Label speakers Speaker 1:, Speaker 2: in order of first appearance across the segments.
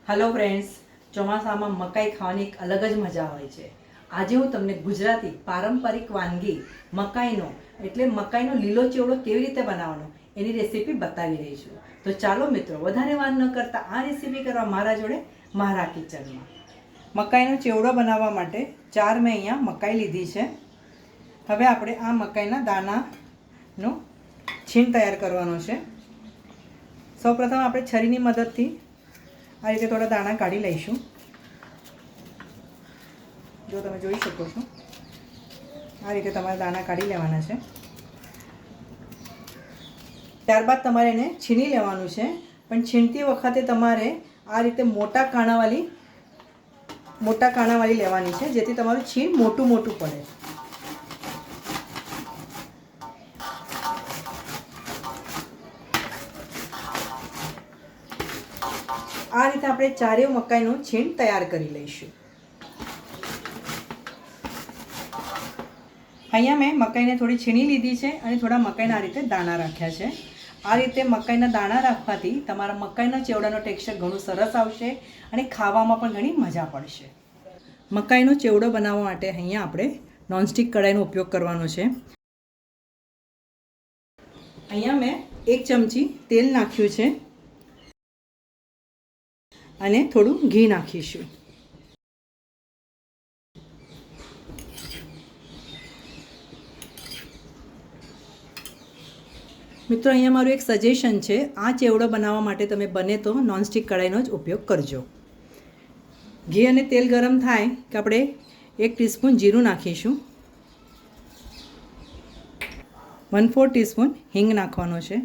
Speaker 1: Hello friends, ચોમાસામાં મકાઈ ખાવાની એક અલગ જ મજા હોય છે। આજે હું તમને ગુજરાતી પારંપરિક વાનગી મકાઈનો એટલે મકાઈનો લીલો ચેવડો કેવી રીતે બનાવવાનો એની રેસીપી બતાવી રહી છું। તો ચાલો મિત્રો, વધારે વાર ન કરતા આ રેસીપી કરવા મારા જોડે મારા કિચનમાં। મકાઈનો ચેવડો બનાવવા માટે 4 મેં અહીંયા મકાઈ લીધી છે। હવે આપણે આ મકાઈના દાણાનો છીણ તૈયાર કરવાનો છે। સૌપ્રથમ આપણે છરીની મદદથી આ રીતે થોડા દાણા કાઢી લઈશું। જો તમે જોઈ શકો છો, આ રીતે તમારે દાણા કાઢી લેવાના છે। ત્યારબાદ તમારે એને છીણી લેવાનું છે, પણ છીણતી વખતે તમારે આ રીતે મોટા કાણાવાળી લેવાની છે, જેથી તમારું છીણ મોટું પડે। આ રીતે આપણે ચારેય મકાઈનું છીણ તૈયાર કરી લઈશું। અહીંયા મેં મકાઈને થોડી છીણી લીધી છે અને થોડા મકાઈના આ રીતે દાણા રાખ્યા છે। આ રીતે મકાઈના દાણા રાખવાથી તમારા મકાઈના ચેવડાનો ટેક્સચર ઘણું સરસ આવશે અને ખાવામાં પણ ઘણી મજા પડશે। મકાઈનો ચેવડો બનાવવા માટે અહીંયા આપણે નોનસ્ટિક કઢાઈનો ઉપયોગ કરવાનો છે। અહીંયા મેં 1 ચમચી તેલ નાખ્યું છે અને થોડું ઘી નાખીશું। મિત્રો, અહીંયા મારું એક સજેશન છે, આ ચેવડો બનાવવા માટે તમે બને તો નોનસ્ટિક કઢાઈનો જ ઉપયોગ કરજો। ઘી અને તેલ ગરમ થાય કે આપણે 1 ટીસ્પૂન જીરું નાખીશું, 1/4 ટીસ્પૂન હિંગ નાખવાનો છે।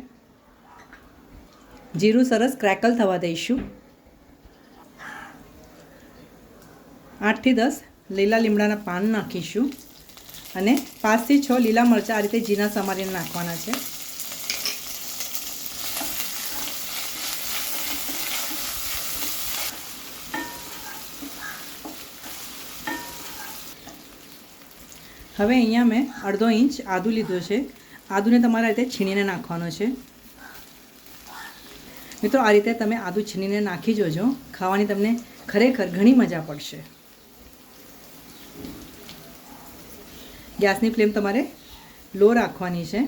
Speaker 1: જીરું સરસ ક્રેકલ થવા દઈશું। 8 થી 10 લીલા લીમડાના પાન નાખીશું અને 5 થી 6 લીલા મરચાં આ રીતે ઝીણા સમારીને નાખવાના છે। હવે અહીંયા મેં 1/2 ઇંચ આદું લીધું છે। આદુને તમારે આ રીતે છીણીને નાખવાનો છે। મિત્રો, આ રીતે તમે આદું છીણીને નાખી જોજો, ખાવાની તમને ખરેખર ઘણી મજા પડશે। ગેસની ફ્લેમ તમારે લો રાખવાની છે।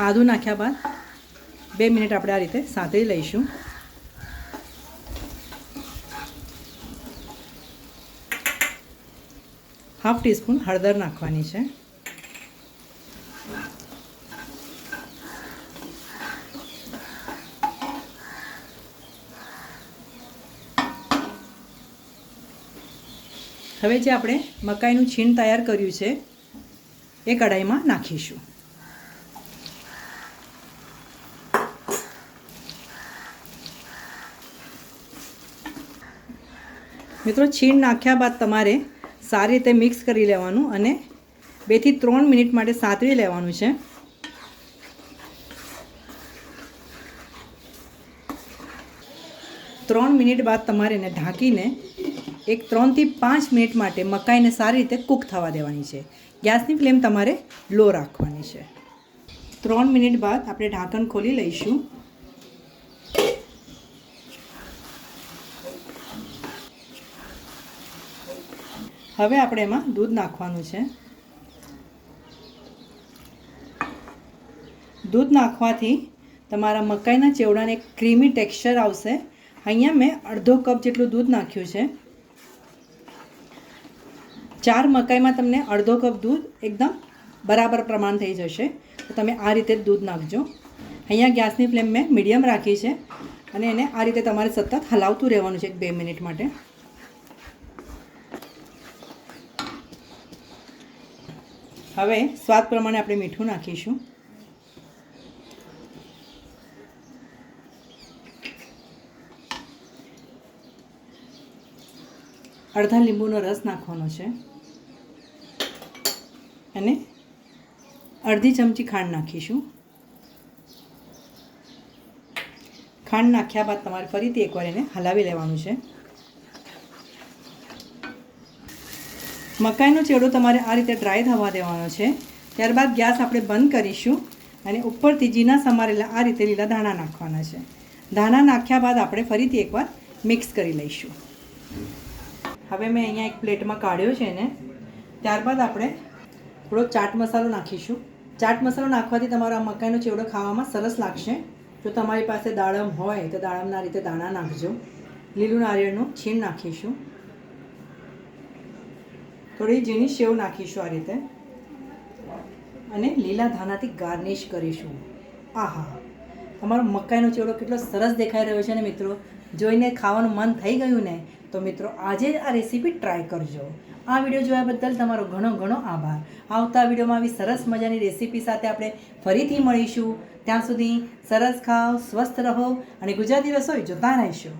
Speaker 1: આદું નાખ્યા બાદ 2 મિનિટ આપણે આ રીતે સાંતળી લઈશું। હાફ ટીસ્પૂન હળદર નાખવાની છે। હવે જે આપણે મકાઈનું છીણ તૈયાર કર્યું છે એ કઢાઈમાં નાખીશું। મિત્રો, છીણ નાખ્યા બાદ તમારે સારી રીતે મિક્સ કરી લેવાનું અને 2 થી 3 મિનિટ માટે સાંતળી લેવાનું છે। ત્રણ મિનિટ બાદ તમારે એને ઢાંકીને 3 થી 5 મિનિટ માટે મકાઈને સારી રીતે કૂક થવા દેવાની છે। ગેસની ફ્લેમ તમારે લો રાખવાની છે। 3 મિનિટ બાદ આપણે ઢાંકણ ખોલી લઈશું। હવે આપણે એમાં દૂધ નાખવાનું છે। દૂધ નાખવાથી તમારા મકાઈના ચેવડાને એક ક્રીમી ટેક્સચર આવશે। અહીંયા મેં અડધો કપ જેટલું દૂધ નાખ્યું છે। 4 મકાઈમાં તમને અડધો કપ દૂધ એકદમ બરાબર પ્રમાણ થઈ જશે, તો તમે આ રીતે જ દૂધ નાખજો। અહીંયા ગેસની ફ્લેમ મેં મીડિયમ રાખી છે અને એને આ રીતે તમારે સતત હલાવતું રહેવાનું છે 2 મિનિટ માટે। હવે સ્વાદ પ્રમાણે આપણે મીઠું નાખીશું। અડધા લીંબુનો રસ નાખવાનો છે અને અડધી ચમચી ખાંડ નાખીશું। ખાંડ નાખ્યા બાદ તમારે ફરીથી એકવાર એને હલાવી લેવાનું છે। મકાઈનો ચેવડો તમારે આ રીતે ડ્રાય થવા દેવાનો છે। ત્યારબાદ ગેસ આપણે બંધ કરીશું અને ઉપરથી ઝીણા સમારેલા આ રીતે લીલા ધાણા નાખવાના છે. ધાણા નાખ્યા બાદ આપણે ફરીથી એકવાર મિક્સ કરી લઈશું. હવે મેં અહીંયા એક પ્લેટમાં કાઢ્યો છે ને. ત્યારબાદ આપણે થોડો ચાટ મસાલો નાખીશું. ચાટ મસાલો નાખવાથી તમારો આ મકાઈનો ચેવડો ખાવામાં સરસ લાગશે. જો તમારી પાસે દાડમ હોય તો દાડમના રીતે દાણા નાખજો. લીલું નારિયેળનું છીણ નાખીશું. થોડી ઝીણી સેવ નાખીશું આ રીતે અને લીલા ધાણાથી ગાર્નિશ કરીશું. આહા, તમારો મકાઈનો ચેવડો કેટલો સરસ દેખાઈ રહ્યો છે ને મિત્રો. જોઈને ખાવાનું મન થઈ ગયું ને તો મિત્રો આજે જ આ રેસીપી ટ્રાય કરજો. આ વિડીયો જોયા બદલ તમારો ઘણો ઘણો આભાર. આવતા વિડીયોમાં આવી સરસ મજાની રેસીપી સાથે આપણે ફરીથી મળીશું. ત્યાં સુધી સરસ ખાઓ, સ્વસ્થ રહો અને ગુજરાતી રસોઈ જોતા રહીશું.